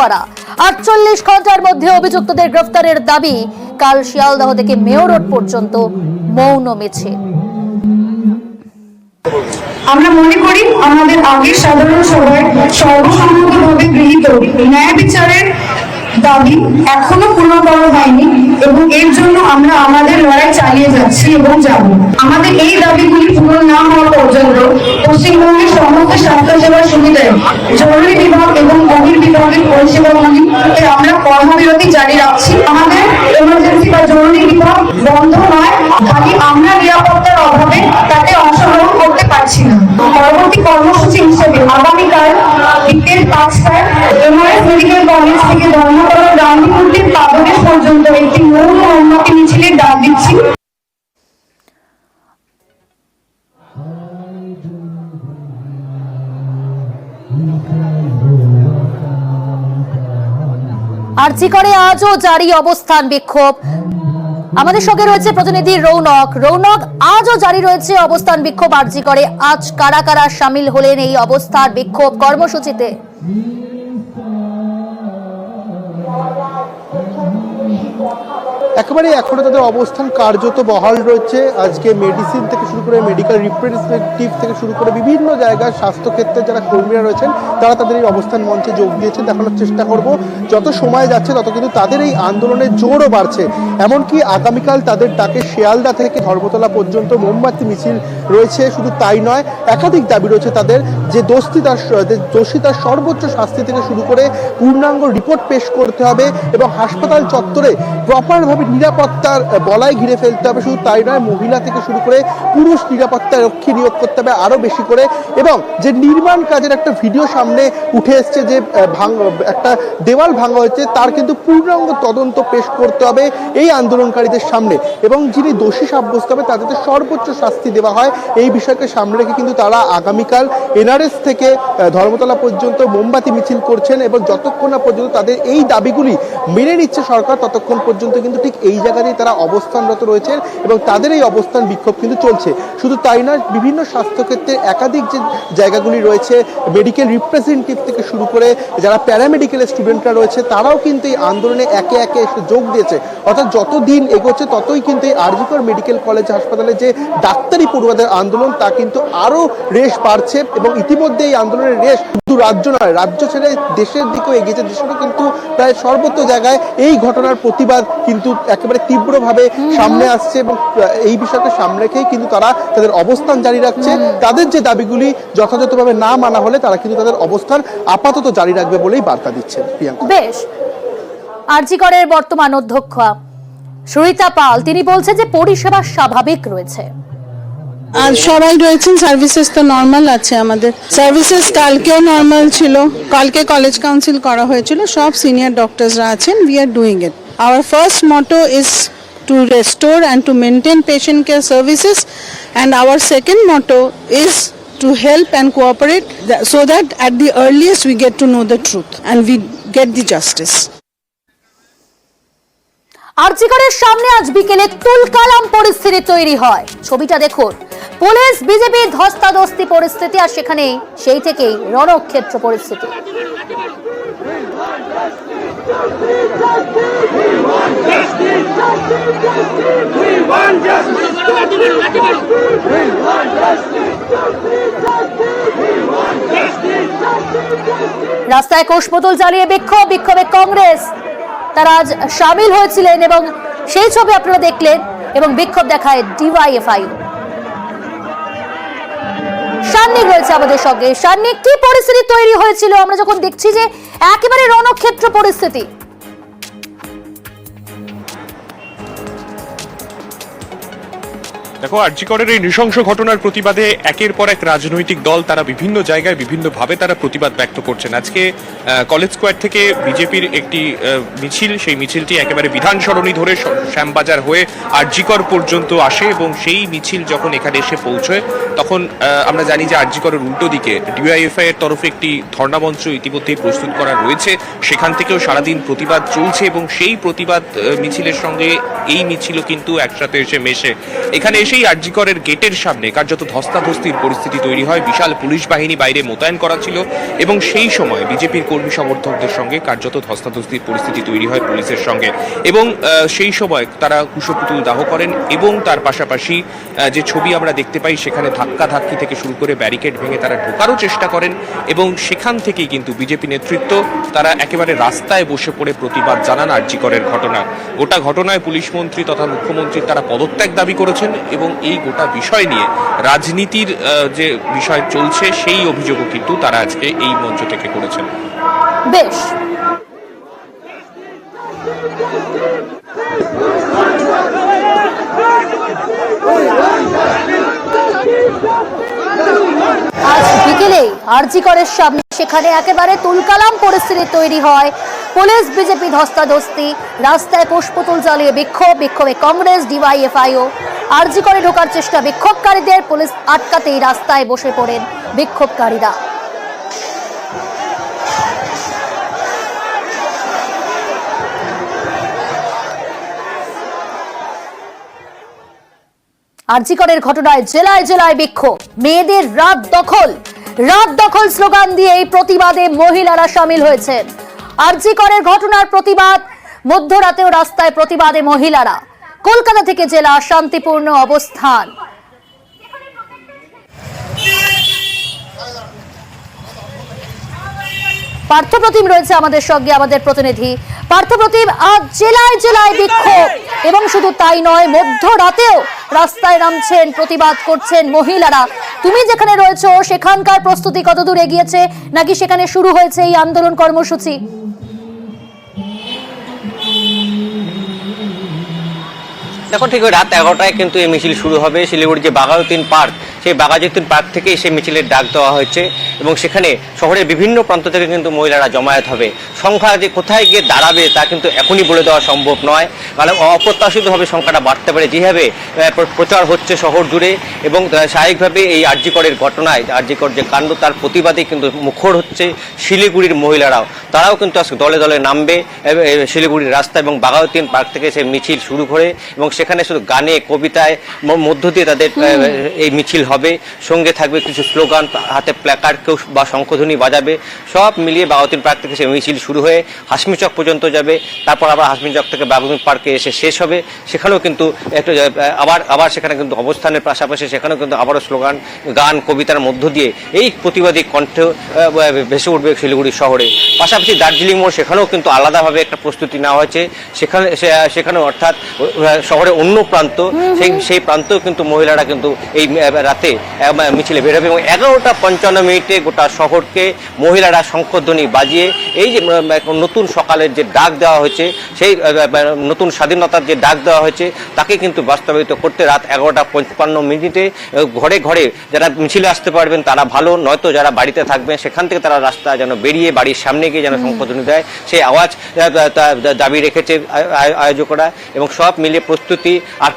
করা। 48 ঘন্টার মধ্যে অভিযুক্তদের গ্রেফতারের দাবি। কাল শিয়ালদহ থেকে মেয়র রোড পর্যন্ত মৌন মিছিল। আমরা মনে করি আমাদের আগের সাধারণ সভায় সর্বসম্মতভাবে গৃহীত ন্যায় বিচারের দাবি এখনো পূর্ণতর হয়নি এবং এর জন্য আমরা আমাদের লড়াই চালিয়ে যাচ্ছি এবং যাব। আমাদের এই দাবিগুলি পূরণ না হওয়া পর্যন্ত পশ্চিমবঙ্গের সমস্ত স্বাস্থ্যসেবার সুবিধায় জরুরি বিভাগ এবং বহির্বিভাগের পরিষেবাগুলি আমরা কর্মবিরতি জারি রাখছি। আমাদের এমার্জেন্সি বা জরুরি বিভাগ বন্ধ নয়, খালি আমরা নিরাপত্তার অভাবে তাতে অংশগ্রহণ করতে পারছি না। পরবর্তী কর্মসূচি হিসেবে আগামীকাল বিকেল 5টায় এমআরএস মেডিকেল কলেজ থেকে ধর্মতলা গান্ধী মূর্তির পাদদেশ পর্যন্ত একটি মৌন মোমবাতি মিছিলের ডাক দিচ্ছি। আরজি করে আজও জারি অবস্থান বিক্ষোভ। আমাদের সঙ্গে রয়েছে প্রতিনিধি রৌনক। আজও জারি রয়েছে অবস্থান বিক্ষোভ আরজি করে। আজ কারা কারা সামিল হলেন এই অবস্থান বিক্ষোভ কর্মসূচিতে? একেবারে এখনো তাদের অবস্থান কার্যত বহাল রয়েছে। আজকে মেডিসিন থেকে শুরু করে মেডিকেল রিপ্রেজেন্টেটিভ থেকে শুরু করে বিভিন্ন জায়গায় স্বাস্থ্যক্ষেত্রে যারা কর্মীরা রয়েছেন তারা তাদের এই অবস্থান মঞ্চে যোগ দিয়েছেন। দেখানোর চেষ্টা করব যত সময় যাচ্ছে তত কিন্তু তাদের এই আন্দোলনের জোরও বাড়ছে। এমনকি আগামীকাল তাদের ডাকে শিয়ালদা থেকে ধর্মতলা পর্যন্ত মোমবাতি মিছিল রয়েছে। শুধু তাই নয়, একাধিক দাবি রয়েছে তাদের, যে দোষী তার সর্বোচ্চ শাস্তি থেকে শুরু করে পূর্ণাঙ্গ রিপোর্ট পেশ করতে হবে এবং হাসপাতাল চত্বরে প্রপারভাবে নিরাপত্তার বলয় ঘিরে ফেলতে হবে। শুধু তাই নয়, মহিলা থেকে শুরু করে পুরুষ নিরাপত্তা রক্ষী নিয়োগ করতে হবে আরো বেশি করে। এবং যে নির্মাণ কাজের একটা ভিডিও সামনে উঠে এসছে, যে একটা দেওয়াল ভাঙা হয়েছে, তার কিন্তু পূর্ণাঙ্গ তদন্ত পেশ করতে হবে এই আন্দোলনকারীদের সামনে এবং যিনি দোষী সাব্যস্ত হবে তাদেরকে সর্বোচ্চ শাস্তি দেওয়া হয়। এই বিষয়কে সামনে রেখে কিন্তু তারা আগামীকাল এনআরএস থেকে ধর্মতলা পর্যন্ত মোমবাতি মিছিল করছেন এবং যতক্ষণ না পর্যন্ত তাদের এই দাবিগুলি মেনে নিচ্ছে সরকার ততক্ষণ পর্যন্ত কিন্তু ঠিক এই জায়গাতেই তারা অবস্থানরত রয়েছেন এবং তাদের এই অবস্থান বিক্ষোভ কিন্তু চলছে। শুধু তাই নয়, বিভিন্ন স্বাস্থ্যক্ষেত্রে একাধিক যে জায়গাগুলি রয়েছে, মেডিকেল রিপ্রেজেন্টেটিভ থেকে শুরু করে যারা প্যারামেডিকেলের স্টুডেন্টরা রয়েছে তারাও কিন্তু এই আন্দোলনে একে একে এসে যোগ দিয়েছে। অর্থাৎ যত দিন এগোচ্ছে ততই কিন্তু এই আরজি কর মেডিকেল কলেজ হাসপাতালে যে ডাক্তারি পড়ুয়াদের আন্দোলন তা কিন্তু আরো রেশ বাড়ছে এবং ইতিমধ্যে এই আন্দোলনের রেশ শুধু রাজ্য নয়, রাজ্য ছেড়ে দেশের দিকেও এগিয়েছে। দেশেরও কিন্তু প্রায় সর্বত্র জায়গায় এই ঘটনার প্রতিবাদ কিন্তু একেবারে তীব্রভাবে সামনে আসছে এবং এই বিষয়কে সামনে রেখেই কিন্তু তারা তাদের অবস্থান জারি রাখছে। তাদের যে দাবিগুলি যথাযথভাবে না মানা হলে তারা কিন্তু তাদের অবস্থান আপাতত জারি রাখবে বলেই বার্তা দিচ্ছেন। প্রিয়াঙ্কা, বেশ। আরজি করের বর্তমান অধ্যক্ষ সুরিতা পাল তিনি বলছেন যে পরিষেবা স্বাভাবিক রয়েছে। আর সবাই রয়েছেন, সার্ভিসেস তো নর্মাল আছে। আমাদের সার্ভিসেস কালকেও নর্মাল ছিল, কালকে কলেজ কাউন্সিল করা হয়েছিল, সব সিনিয়র ডক্টরসরা আছেন। We are doing it. Our first motto is to restore and to maintain patient care services, and our second motto is to help and cooperate so that at the earliest we get to know the truth and we get the justice. আরজি করের সামনে আজ বিকেলে তুলকালাম পরিস্থিতি তৈরি হয়। ছবিটা দেখুন, police BJP ধস্তাধস্তি পরিস্থিতি, আর সেখানে সেই থেকেই রণক্ষেত্র পরিস্থিতি। রাস্তায় কোষবোতল জ্বালিয়ে বিক্ষোভে কংগ্রেস তারা আজ সামিল হয়েছিলেন এবং সেই ছবি আপনারা দেখলেন এবং বিক্ষোভ দেখায় ডিওয়াইএফআই। সান্নিক রয়েছে আমাদের সঙ্গে। সান্নিক, কি পরিস্থিতি তৈরি হয়েছিল আমরা যখন দেখছি যে একেবারে রণক্ষেত্র পরিস্থিতি? দেখো, আরজি করের এই নৃশংস ঘটনার প্রতিবাদে একের পর এক রাজনৈতিক দল তারা বিভিন্ন জায়গায় বিভিন্নভাবে তারা প্রতিবাদ ব্যক্ত করছেন। আজকে কলেজ স্কোয়ার থেকে বিজেপির একটি মিছিল, সেই মিছিলটি একেবারে বিধান সরণি ধরে শ্যামবাজার হয়ে আরজি কর পর্যন্ত আসে এবং সেই মিছিল যখন এখানে এসে পৌঁছয় তখন আমরা জানি যে আরজি করের উল্টো দিকে ডিওয়াইএফআই এর তরফে একটি ধর্ণামঞ্চ ইতিমধ্যেই প্রস্তুত করা রয়েছে। সেখান থেকেও সারাদিন প্রতিবাদ চলছে এবং সেই প্রতিবাদ মিছিলের সঙ্গে এই মিছিলও কিন্তু একসাথে এসে মেশে। এখানে সেই আরজি করের গেটের সামনে কার্যত ধস্তাধস্তির পরিস্থিতি তৈরি হয়। বিশাল পুলিশ বাহিনী বাইরে মোতায়েন করা ছিল এবং সেই সময় বিজেপির কর্মী সমর্থকদের সঙ্গে কার্যত ধস্তাধস্তির পরিস্থিতি তৈরি হয় পুলিশের সঙ্গে এবং সেই সময় তারা কুশপুতুল দাহ করেন এবং তার পাশাপাশি যে ছবি আমরা দেখতে পাই সেখানে ধাক্কাধাক্কি থেকে শুরু করে ব্যারিকেড ভেঙে তারা ঢোকারও চেষ্টা করেন এবং সেখান থেকেই কিন্তু বিজেপি নেতৃত্ব তারা একেবারে রাস্তায় বসে পড়ে প্রতিবাদ জানান আরজি করের ঘটনা। গোটা ঘটনায় পুলিশ মন্ত্রী তথা মুখ্যমন্ত্রী তারা পদত্যাগ দাবি করেছেন এবং এই গোটা বিষয় নিয়ে রাজনীতির যে বিষয় চলছে সেই অভিযোগও কিন্তু তারা আজকে এই মঞ্চ থেকে করেছেন। বেশ, আজ বিকেলে আরজি করের সামনে সেখানে একেবারে তুলকালাম পরিস্থিতি তৈরি হয়। পুলিশ বিজেপি ধস্তাধস্তি, রাস্তায় পুষ্পতুল জ্বালিয়ে বিক্ষোভে কংগ্রেস ডিওয়াইএফআইও। আরজি করে ঢোকার চেষ্টা বিক্ষোভকারীদের পুলিশ আটকাতেই রাস্তায় বসে পড়েন বিক্ষোভকারীরা। আরজি করের ঘটনায় জেলায় জেলায় বিক্ষোভ, মেয়েদের রাত দখল স্লোগান দিয়ে এই প্রতিবাদে মহিলারা সামিল হয়েছেন। আরজি করের ঘটনার প্রতিবাদ, মধ্যরাতেও রাস্তায় প্রতিবাদে মহিলারা। কলকাতা থেকে জেলা শান্তিপূর্ণ অবস্থান। পার্থপ্রতিম রয়েছে আমাদের সঙ্গে, আমাদের প্রতিনিধি পার্থপ্রতিম। আজ জেলায় জেলায় বিক্ষোভ এবং শুধু তাই নয়, মধ্যরাতেও রাস্তায় নামছেন, প্রতিবাদ করছেন মহিলারা। তুমি যেখানে রয়েছো সেখানকার প্রস্তুতি কতদূর এগিয়েছে, নাকি সেখানে শুরু হয়েছে এই আন্দোলন কর্মসূচি? দেখো, ঠিক ওই রাত 11টায় কিন্তু এই মিছিল শুরু হবে। শিলিগুড়ির যে বাঘাযতীন পার্ক, সেই বাঘাযতীন পার্ক থেকেই সেই মিছিলের ডাক দেওয়া হয়েছে এবং সেখানে শহরের বিভিন্ন প্রান্ত থেকে কিন্তু মহিলারা জমায়েত হবে। সংখ্যা যে কোথায় গিয়ে দাঁড়াবে তা কিন্তু এখনই বলে দেওয়া সম্ভব নয়, কারণ অপ্রত্যাশিতভাবে সংখ্যাটা বাড়তে পারে। যেভাবে প্রচার হচ্ছে শহর জুড়ে এবং স্বাভাবিকভাবে এই আরজি করের ঘটনায়, আরজি কর যে কাণ্ড, তার প্রতিবাদে কিন্তু মুখর হচ্ছে শিলিগুড়ির মহিলারাও। তারাও কিন্তু আজকে দলে দলে নামবে শিলিগুড়ির রাস্তা এবং বাঘাযতীন পার্ক থেকে সেই মিছিল শুরু করে এবং সেখানে শুধু গানে কবিতায় মধ্য দিয়ে তাদের এই মিছিল হবে। সঙ্গে থাকবে কিছু স্লোগান, হাতে প্ল্যাকার্ড, কেউ বা শঙ্খধ্বনি বাজাবে। সব মিলিয়ে বাঘাযতীন পার্ক থেকে সেই মিছিল শুরু হয়ে হাসমি চক পর্যন্ত যাবে। তারপর আবার হাসমি চক থেকে বাঘাযতীন পার্কে এসে শেষ হবে। সেখানেও কিন্তু একটু আবার সেখানে কিন্তু অবস্থানের পাশাপাশি সেখানেও কিন্তু আবারও স্লোগান, গান, কবিতার মধ্য দিয়ে এই প্রতিবাদী কণ্ঠ ভেসে উঠবে শিলিগুড়ি শহরে। পাশাপাশি দার্জিলিং মোড়, সেখানেও কিন্তু আলাদাভাবে একটা প্রস্তুতি নেওয়া হয়েছে। সেখানে অর্থাৎ শহরের অন্য প্রান্ত, সেই প্রান্তেও কিন্তু মহিলারা কিন্তু এই রাতে মিছিলে বের হবে এবং 11:55 গোটা শহরকে মহিলারা শঙ্খধ্বনি বাজিয়ে এই যে নতুন সকালের যে ডাক দেওয়া হয়েছে, সেই নতুন স্বাধীনতার যে ডাক দেওয়া হয়েছে তাকে কিন্তু বাস্তবায়িত করতে রাত 11:55 ঘরে ঘরে যারা মিছিলে আসতে পারবেন তারা ভালো, নয়তো যারা বাড়িতে থাকবেন সেখান থেকে তারা রাস্তা যেন বেরিয়ে বাড়ির সামনে গিয়ে যেন শঙ্খধ্বনি দেয়, সেই আওয়াজ দাবি রেখেছে আয়োজকরা। এবং সব মিলিয়ে প্রস্তুতি আর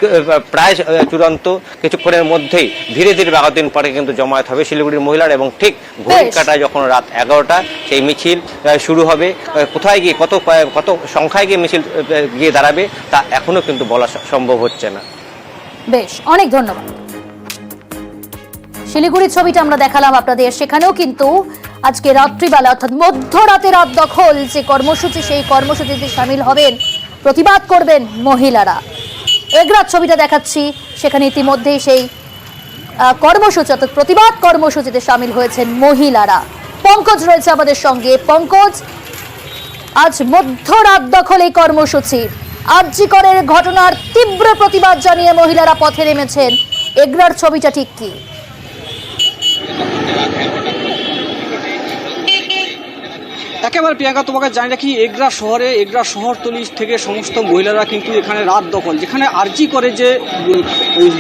প্রায় চূড়ান্ত। কিছুক্ষণের মধ্যেই ধীরে ধীরে বাঘাযতীন পার্কে কিন্তু জমায়েত হবে শিলিগুড়ির মহিলার এবং ঠিক ঘড়ির কাঁটায় যখন রাত 11টা সেই মিছিল শুরু হবে। কোথায় গিয়ে কত সংখ্যায় গিয়ে মিছিল গিয়ে দাঁড়াবে তা এখনো কিন্তু বলা সম্ভব হচ্ছে না। বেশ, অনেক ধন্যবাদ। শিলিগুড়ির ছবিটা আমরা দেখালাম আপনাদের। সেখানেও কিন্তু আজকে রাত্রিবেলা অর্থাৎ মধ্যরাতে রাত দখল যে কর্মসূচি, সেই কর্মসূচিতে সামিল হবেন, প্রতিবাদ করবেন মহিলারা। এগরাত ছবিটা দেখাচ্ছি, সেখানে ইতিমধ্যেই সেই কর্মসূচি অর্থাৎ প্রতিবাদ কর্মসূচিতে সামিল হয়েছেন মহিলারা। পঙ্কজ রয়েছে আমাদের সঙ্গে। পঙ্কজ, আজ মধ্যরাত দখল এই কর্মসূচি, আরজি করের ঘটনার তীব্র প্রতিবাদ জানিয়ে মহিলারা পথে নেমেছেন। এগরার ছবিটা ঠিক কি? একেবারে প্রিয়াঙ্কা, তোমাকে জানি রাখি, এগরা শহরতলি থেকে সমস্ত মহিলারা কিন্তু এখানে রাত দখল, যেখানে আরজি করে যে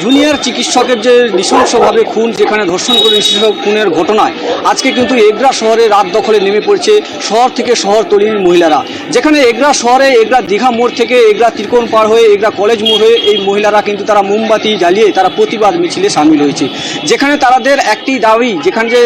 জুনিয়র চিকিৎসকের যে নৃশংসভাবে খুন, যেখানে ধর্ষণ করে নৃশংস খুনের ঘটনায় আজকে কিন্তু এগরা শহরে রাত দখলে নেমে পড়ছে শহর থেকে শহরতলির মহিলারা। যেখানে এগরা শহরে, এগরা দীঘা মোড় থেকে এগরা ত্রিকোণ পার হয়ে এগরা কলেজ মোড় হয়ে এই মহিলারা কিন্তু তারা মোমবাতি জ্বালিয়ে তারা প্রতিবাদ মিছিলে সামিল হয়েছে। যেখানে তাদের একটি দাবি, যেখানে যে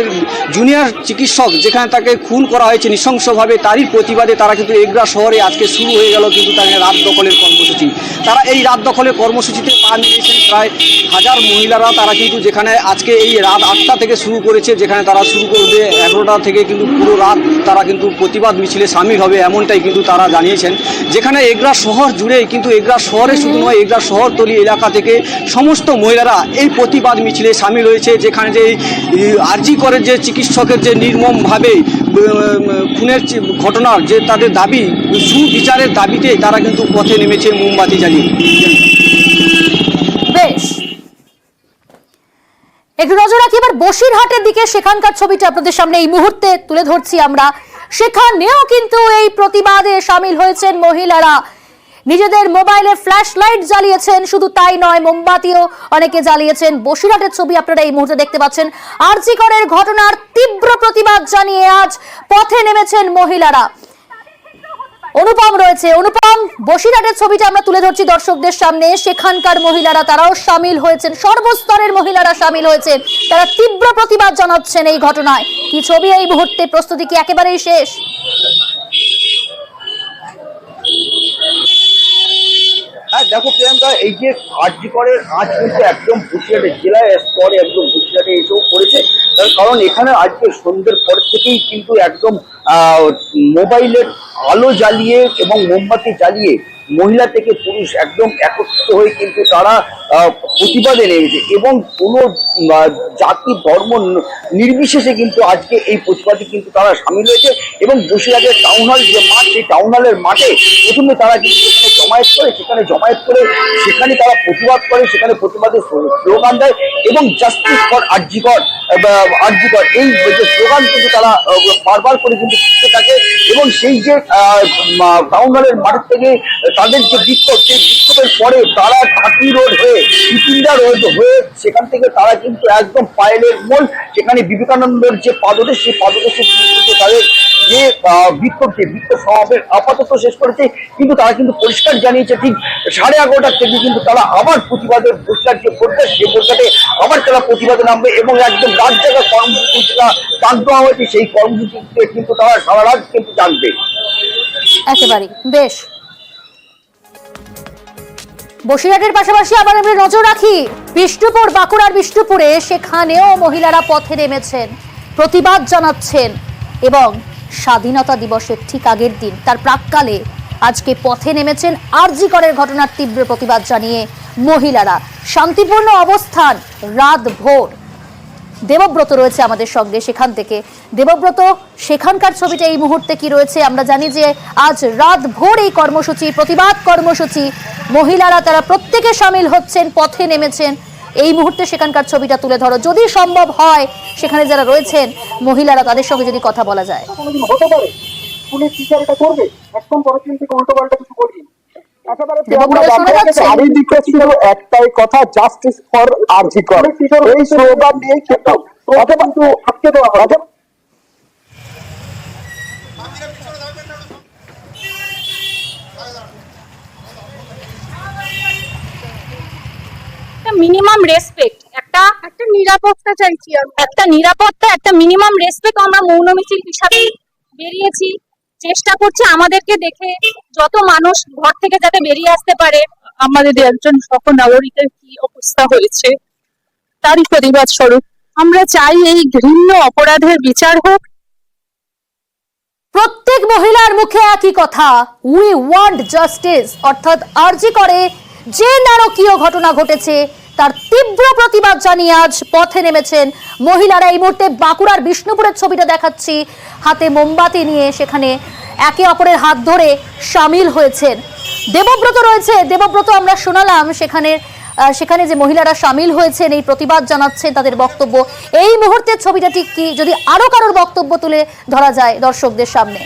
জুনিয়র চিকিৎসক যেখানে তাকে খুন করা হয়েছে নৃশংস ভালোভাবে, তারই প্রতিবাদে তারা কিন্তু এগরা শহরে আজকে শুরু হয়ে গেল কিন্তু তাদের রাত দখলের কর্মসূচি। তারা এই রাত দখলের কর্মসূচিতে পা মিলিয়েছেন প্রায় 1000 মহিলারা। তারা কিন্তু যেখানে আজকে এই রাত 8টা থেকে শুরু করেছে, যেখানে তারা শুরু করবে 11টা থেকে, কিন্তু পুরো রাত তারা কিন্তু প্রতিবাদ মিছিলে সামিল হবে এমনটাই কিন্তু তারা জানিয়েছেন। যেখানে এগরা শহর জুড়েই, কিন্তু এগরা শহরে শুধু নয়, এগরা শহরতলি এলাকা থেকে সমস্ত মহিলারা এই প্রতিবাদ মিছিলে সামিল হয়েছে। যেখানে যে আরজি করের যে চিকিৎসকের যে নির্মমভাবে খুনের ঘটনার যে তাদের দাবি, সুবিচারের দাবিতে তারা কিন্তু পথে নেমেছে মোমবাতি জ্বালিয়ে। বেশ, একটু নজর রাখি এবার বসিরহাটের দিকে। সেখানকার ছবিটা আপনাদের সামনে এই মুহূর্তে তুলে ধরছি আমরা। সেখানেও কিন্তু এই প্রতিবাদে সামিল হয়েছেন মহিলারা। নিজেদের মোবাইলে ফ্ল্যাশ লাইট জ্বালিয়েছেন, শুধু তাই নয়, মোমবাতিও অনেকে জ্বালিয়েছেন। বসিরহাটের ছবি আপনারা এই মুহূর্তে দেখতে পাচ্ছেন। আরজি করের ঘটনার তীব্র প্রতিবাদ জানিয়ে আজ পথে নেমেছেন মহিলারা। অনুপম রয়েছে। অনুপম, বসিরহাটের ছবিটা আমরা তুলে ধরছি দর্শকদের সামনে। সেখানকার মহিলারা তারাও সামিল হয়েছেন, সর্বস্তরের মহিলারা সামিল হয়েছেন। তারা তীব্র প্রতিবাদ জানাচ্ছেন এই ঘটনায়। কি ছবি এই মুহূর্তে? প্রস্তুতি কি একেবারেই শেষ? হ্যাঁ দেখো প্রিয়াঙ্কা, এই যে আরজি করের আজ কিন্তু একদম বসিরহাটে জেলায় স্তরে একদম বসিরহাটে এসেও পড়েছে। তার কারণ এখানে আজকে সন্ধ্যের পর থেকেই কিন্তু একদম মোবাইলের আলো জ্বালিয়ে এবং মোমবাতি জ্বালিয়ে মহিলা থেকে পুরুষ একদম একত্রিত হয়ে কিন্তু তারা প্রতিবাদে নেমেছে এবং কোনো জাতি ধর্ম নির্বিশেষে কিন্তু আজকে এই প্রতিবাদে কিন্তু তারা সামিল হয়েছে। এবং বসিরহাটের টাউন হল যে মাঠ, সেই টাউন হলের মাঠে প্রথমে তারা কিন্তু সেখানে জমায়েত করে সেখানে তারা প্রতিবাদ করে, সেখানে প্রতিবাদের স্লোগান দেয় এবং জাস্টিস ফর আরজি কর, এই যে স্লোগান কিন্তু তারা বারবার করে কিন্তু দিতে থাকে। এবং সেই যে টাউন হলের মাঠ থেকে তাদের যে বিক্ষোভ, সেই বিক্ষোভের পরে তারা ঘাটি রোড হয়ে পিপিন্ডা রোড হয়ে সেখান থেকে তারা কিন্তু একদম পায়েলের মোড়, সেখানে বিবেকানন্দের যে পাদদেশ, সেই পাদদেশে তাদের যে বিক্ষোভ সমাবেশ আপাতত শেষ করেছে। কিন্তু তারা কিন্তু পরিষ্কার জানিয়েছে ঠিক 11:30 থেকে কিন্তু তারা আবার প্রতিবাদের বসিরহাট যে প্রদেশ, সেই প্রদেশে আবার তারা প্রতিবাদে নামবে এবং একদম রাত জায়গা কর্মসূচি যেটা ডাক দেওয়া হয়েছে, সেই কর্মসূচিতে কিন্তু তারা সারা রাত কিন্তু জানবে। একেবারে বেশ। বসিরহাটের পাশাপাশি আবার আমরা নজর রাখি বিষ্ণুপুর, বাঁকুড়ার বিষ্ণুপুরে। সেখানেও মহিলারা পথে নেমেছেন, প্রতিবাদ জানাচ্ছেন এবং স্বাধীনতা দিবসের ঠিক আগের দিন, তার প্রাক্কালে আজকে পথে নেমেছেন আরজি করের ঘটনার তীব্র প্রতিবাদ জানিয়ে মহিলারা। শান্তিপূর্ণ অবস্থান রাত ভোর। দেবব্রত রয়েছে আমাদের সঙ্গে সেখান থেকে। দেবব্রত, সেখানকার ছবিটা এই মুহূর্তে কি রয়েছে? আমরা জানি যে আজ রাত ভোর এই কর্মসূচি, প্রতিবাদ কর্মসূচি, মহিলারা তারা প্রত্যেকে সামিল হচ্ছেন, পথে নেমেছেন। এই মুহূর্তে সেখানকার ছবিটা তুলে ধরো, যদি সম্ভব হয় সেখানে যারা রয়েছেন মহিলারা, তাদের সঙ্গে যদি কথা বলা যায়। হতে পারে পুলিশ বিচার এটা করবে, একদম পরবর্তী থেকে উল্টো পাল্টা কিছু করবে। শুধু একটাই কথা, জাস্টিস ফর আরজি কর, এই স্লোগান দিয়ে কিন্তু আটকে দেওয়া হবে। মিনিমাম রেসপেক্ট, একটা নিরাপত্তা চাইছি, একটা নিরাপত্তা, একটা মিনিমাম রেসপেক্ট। আমরা মৌন মিছিল হিসাবে বেরিয়েছি, চেষ্টা করছি আমাদেরকে দেখে যত মানুষ ঘর থেকে যাতে বেরিয়ে আসতে পারে। আমাদের একজন সহ নাগরিকের কি অবস্থা হয়েছে তারই প্রতিবাদ স্বরূপ আমরা চাই এই ঘৃণ্য অপরাধের বিচার হোক। প্রত্যেক মহিলার মুখে একই কথা, উই ওয়ান্ট জাস্টিস। অর্থাৎ আরজি করে যে নারকীয় ঘটনা ঘটেছে তার তীব্র প্রতিবাদ জানিয়ে আজ পথে নেমেছেন মহিলারা। এই মুহূর্তে বাঁকুড়ার বিষ্ণুপুরের ছবিটা দেখাচ্ছি, হাতে মোমবাতি নিয়ে সেখানে একে অপরের হাত ধরে সামিল হয়েছেন। দেবব্রত রয়েছে। দেবব্রত, আমরা শোনালাম সেখানে যে মহিলারা সামিল হয়েছেন, এই প্রতিবাদ জানাচ্ছে, তাদের বক্তব্য। এই মুহূর্তের ছবিটা ঠিক কি, যদি আরো কারোর বক্তব্য তুলে ধরা যায় দর্শকদের সামনে?